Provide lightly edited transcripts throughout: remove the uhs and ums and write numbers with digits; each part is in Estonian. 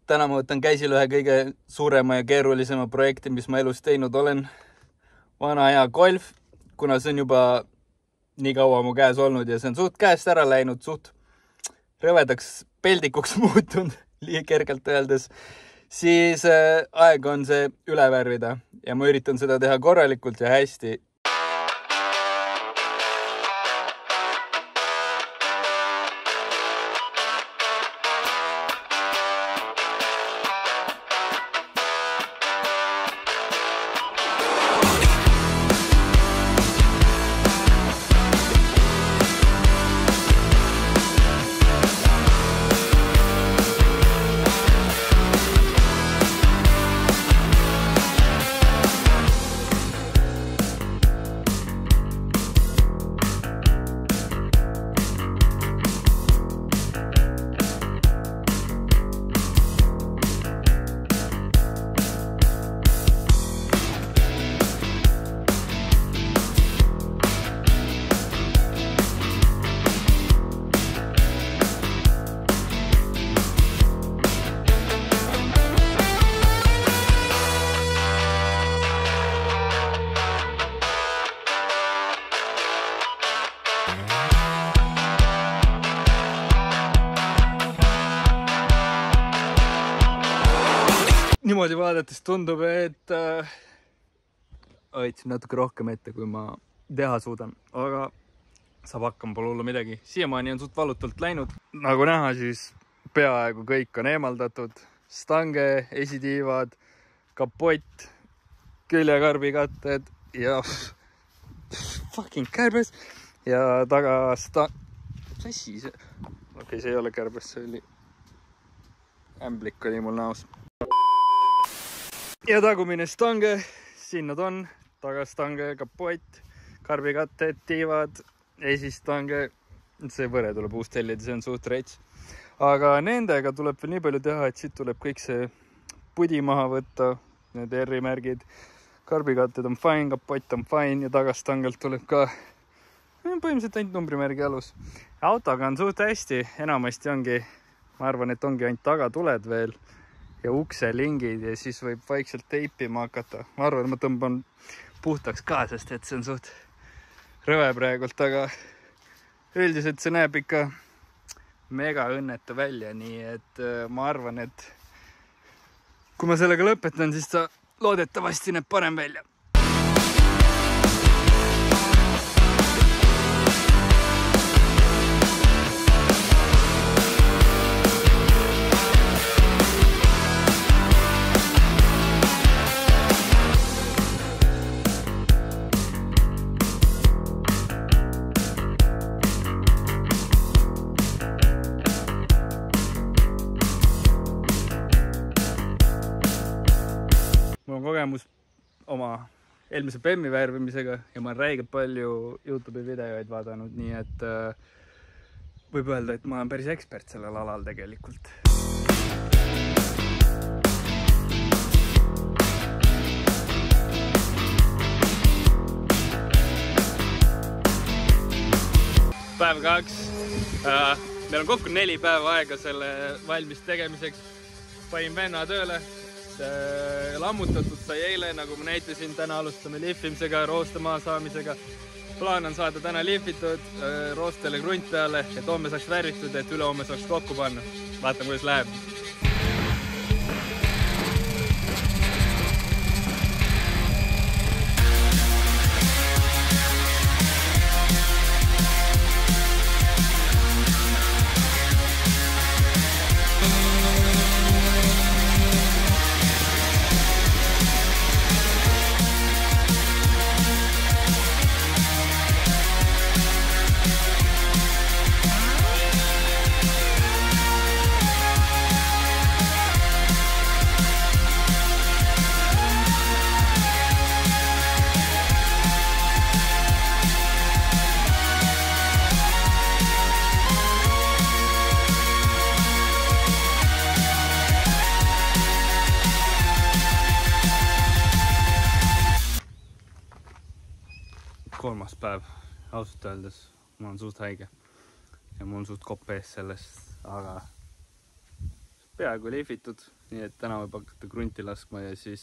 täna ma võtan käisile ühe kõige suurema ja keerulisema projekti, mis ma elus teinud olen. Vana hea golf, kuna see on juba nii kaua mu käes olnud ja see on suht käest ära läinud, suht rõvedaks peldikuks muutunud, kergelt öeldes, siis aeg on see üle värvida ja ma üritan seda teha korralikult ja hästi. Niimoodi vaadates tundub, et hoidsin natuke rohkem ette, kui ma teha suudan, aga saab hakkama, pole hullu midagi. Siiamaani on suht valutult läinud. Nagu näha, siis peaaegu kõik on eemaldatud. Stange, esitiivad, kapott, küljekarbikatted ja fucking kärbes ja taga mis asi see? Okei, see ei ole kärbes, see oli ämblik oli mul näos. Ja tagumine stange, sinna on tagastange, kapott, karbikatted, tiivad, esistange. See võre tuleb uus tellida, see on suht reits. Aga nendega tuleb veel nii palju teha, et siit tuleb kõik see pudi maha võtta, need R-märgid. Karbikatted on fine, kapott on fine ja tagastangelt tuleb ka põhimõtteliselt ainult numbrimärgi alus. Autoga on suht hästi, enamasti ongi, ma arvan, et ongi ainult tagatuled veel ja ukselingid ja siis võib vaikselt teipima hakata. Ma arvan, et ma tõmban puhtaks ka, sest et see on suht rõve praegult, aga üldiselt see näeb ikka mega õnnetu välja, nii et ma arvan, et kui ma sellega lõpetan, siis ta loodetavasti näeb parem välja. Mul on kogemus oma eelmise BEM-i värvimisega ja ma olen räigelt palju YouTube'i videoid vaadanud, nii et võib öelda, et ma olen päris ekspert sellel alal tegelikult. Päev 2. Meil on kokku 4 päeva aega selle valmis tegemiseks. Panin venna tööle. Lammutatud sai eile, nagu ma näitasin, täna alustame lihvimisega, rooste maa saamisega. Plaan on saada täna lihvitud, roostele krunt peale, et homme saaks värvitud, et üle homme saaks kokku panna. Vaatame, kuidas läheb. Kolmas päev, ausalt öeldes, ma olen suht haige ja mul on suht kopp ees sellest, aga peaaegu lihvitud, nii et täna võib hakata krunti laskma ja siis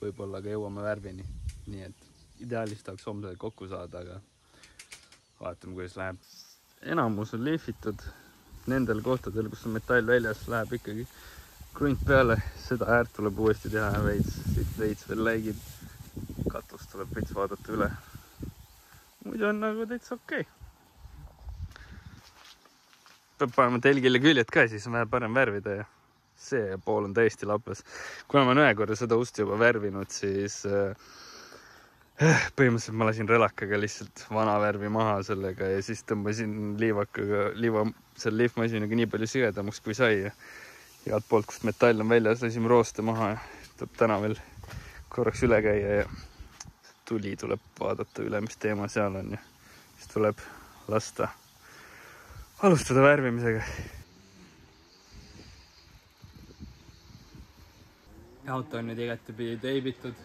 võib-olla ka jõuame värvini. Nii et ideaalis tahaks homsel kokku saada, aga vaatame, kuidas läheb. Enamus on lihvitud. Nendel kohtadel, kus on metall väljas, läheb ikkagi krunt peale. Seda äärt tuleb uuesti teha veits, siit veits veel läigid. Katlust tuleb veits vaadata üle. Muidu on nagu täitsa okei. Peab panema telgile küljed ka, siis on vähe parem värvida ja see pool on täiesti lapes. Kuna ma olen ühe korra seda ust juba värvinud, siis põhimõtteliselt ma lasin relakaga lihtsalt vana värvi maha sellega ja siis tõmbasin selle liivmasinaga nii palju sigedamaks kui sai. Ja igalt poolt, kust metall on väljas, lasime rooste maha ja tuleb täna veel korraks üle käia ja tuli tuleb vaadata üle, mis teema seal on ja siis tuleb alustada värvimisega. Auto on nüüd igatepidi teibitud.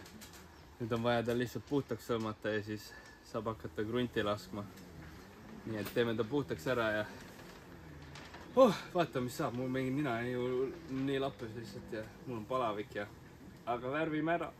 Nüüd on vaja ta lihtsalt puhtaks sõlmata ja siis saab hakata krunti laskma. Nii et teeme ta puhtaks ära ja vaata, mis saab. Mul mingi nina on ju nii lappes lihtsalt ja mul on palavik ja aga värvime ära.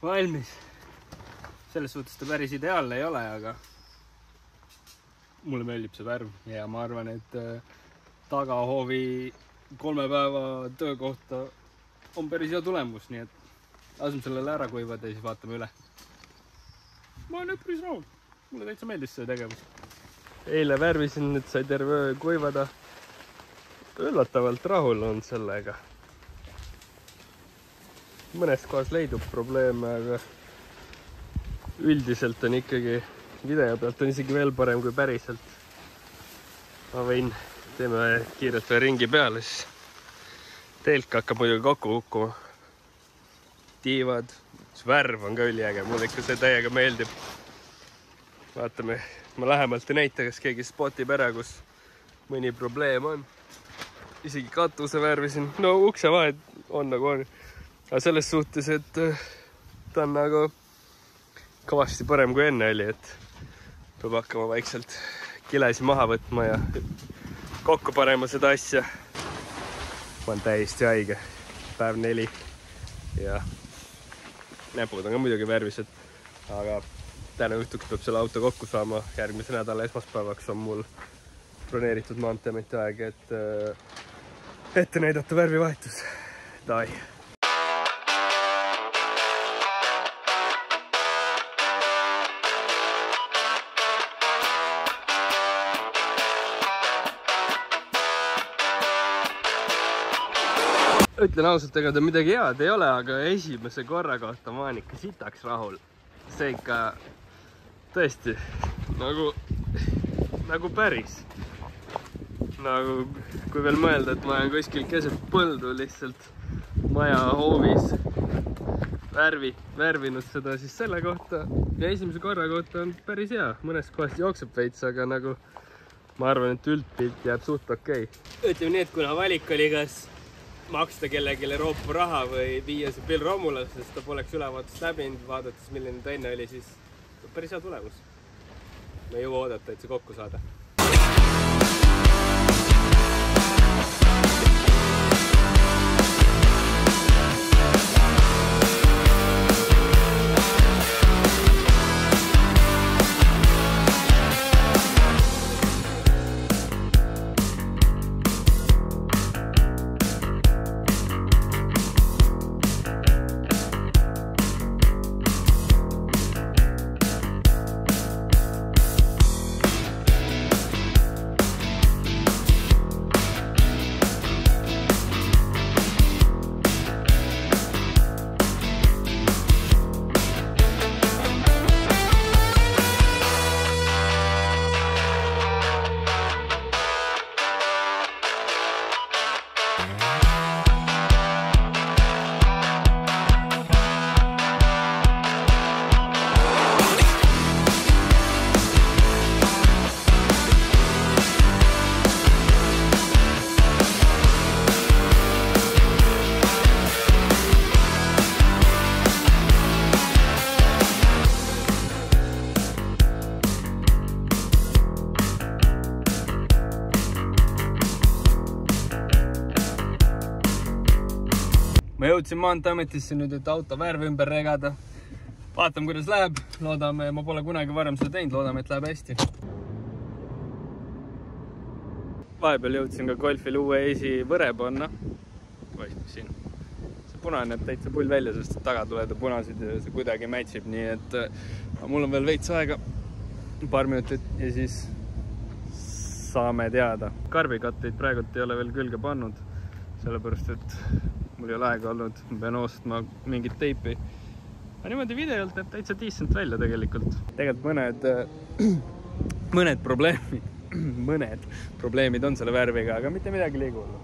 Valmis. Selles suhtes ta päris ideaalne ei ole, aga mulle meeldib see värv ja ma arvan, et tagahoovi 3 päeva töö kohta on päris hea tulemus, nii et laseme sellele ära kuivada ja siis vaatame üle. Ma olen üpris rahul. Mulle täitsa meeldis see tegevus. Eile värvisin, nüüd sai terve öö kuivada. Üllatavalt rahul on sellega. Mõnes kohas leidub probleeme, aga üldiselt on ikkagi video pealt on isegi veel parem kui päriselt. Ma teeme kiirelt ringi peale, siis telk hakkab muidugi kokku kukkuma. Tiivad, värv on ka üliäge, mulle ikka see täiega meeldib. Vaatame, ma lähemalt ei näita, kas keegi spotib ära, kus mõni probleem on. Isegi katuse värvisin, no uksevahed on nagu on. Aga selles suhtes, et ta on nagu kõvasti parem kui enne oli, et peab hakkama vaikselt kilesi maha võtma ja kokku panema seda asja. Ma olen täiesti haige. Päev 4 ja näpud on ka muidugi värvised, aga täna õhtuks peab selle auto kokku saama. Järgmise nädala esmaspäevaks on mul broneeritud Maanteeameti aeg, et ette näidata värvivahetus. Dai. Ütlen ausalt, ega ta midagi head ei ole, aga esimese korra kohta ma olen ikka sitaks rahul. See ikka tõesti nagu päris. Nagu kui veel mõelda, et ma olen kuskil keset põldu lihtsalt maja hoovis värvinud seda, siis selle kohta ja esimese korra kohta on päris hea. Mõnes kohast jookseb veits, aga nagu ma arvan, et üldpilt jääb suht okei. Ütleme nii, et kuna valik oli kas maksta kellelegi Euroopa raha või viia see pill Romulas, sest ta poleks ülevaatust läbinud, vaadates milline ta enne oli, siis päris hea tulemus. Me ei jõua oodata, et see kokku saada. Ma jõudsin Maanteeametisse nüüd, et auto värv ümber regada. Vaatame, kuidas läheb. Loodame, ma pole kunagi varem seda teinud. Loodame, et läheb hästi. Vahepeal jõudsin ka golfil uue eesi võre panna. Vaid siin. See punane näeb täitsa pull välja, sest taga tulevad punased ja see kuidagi matchib. Nii et mul on veel veits aega. Paar minutit ja siis saame teada. Karbikatteid praegult ei ole veel külge pannud. Sellepärast, et mul ei ole aega olnud, ma pean ostma mingit teipi. Aga niimoodi videolt näeb täitsa decent välja tegelikult. Tegelikult mõned probleemid on selle värviga, aga mitte midagi liigu hullu.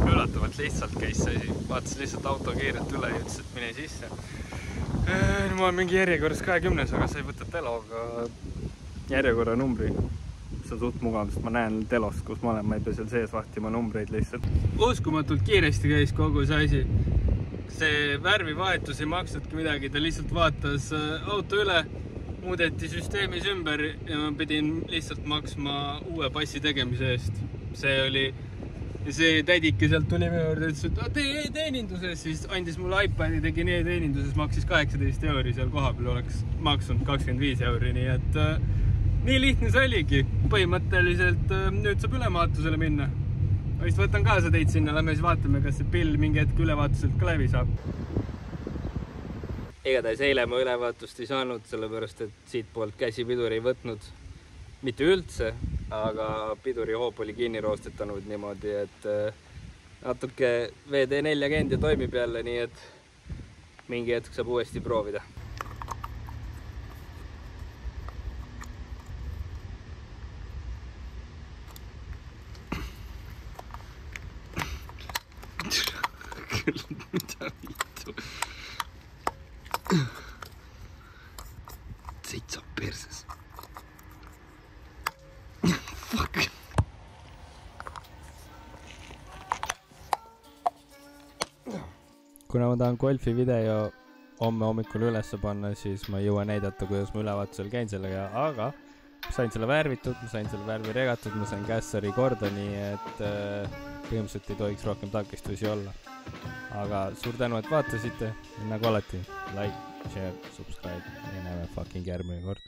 Üllatavalt lihtsalt käis see asi. Vaatas lihtsalt auto kiirelt üle ja ütles, et mine sisse. Ma olen mingi järjekorras 20, aga sa ei võta teloga järjekorra numbri. See on suht mugav, sest ma näen telost, kus ma olen, ma ei pea seal sees vahtima numbreid lihtsalt. Uskumatult kiiresti käis kogu see asi. See värvivahetus ei maksnudki midagi, ta lihtsalt vaatas auto üle, muudeti süsteemis ümber ja ma pidin lihtsalt maksma uue passi tegemise eest. See tädike sealt tuli minu juurde, ütles, et tee e-teeninduses, siis andis mulle iPadi, tegi e-teeninduses, maksis 18 euri, seal kohapeal oleks maksunud 25 euri, nii et nii lihtne see oligi. Põhimõtteliselt nüüd saab ülemaatusele minna. Ma vist võtan kaasa teid sinna, lähme siis vaatame, kas see pill mingi hetk ülevaatuselt ka läbi saab. Igatahes eile ma ülevaatust ei saanud, sellepärast et siit poolt käsipidur ei võtnud. Mitte üldse, aga piduri hoop oli kinni roostetanud niimoodi, et natuke VD4 käinud ja toimib jälle, nii et mingi hetk saab uuesti proovida. Mida viitu? Seitsab perses. Fuck. Kuna ma tahan golfi video homme hommikul üles panna, siis ma ei jõua näidata, kuidas ma ülevaatusel käin sellega, aga ma sain selle värvitud, ma sain selle värvi regatud, ma sain Cassari korda, nii et põhimõtteliselt ei tohiks rohkem takistusi olla. Aga suur tänu, et vaatasite, nagu alati, like, share, subscribe ja näeme fucking järgmine kord.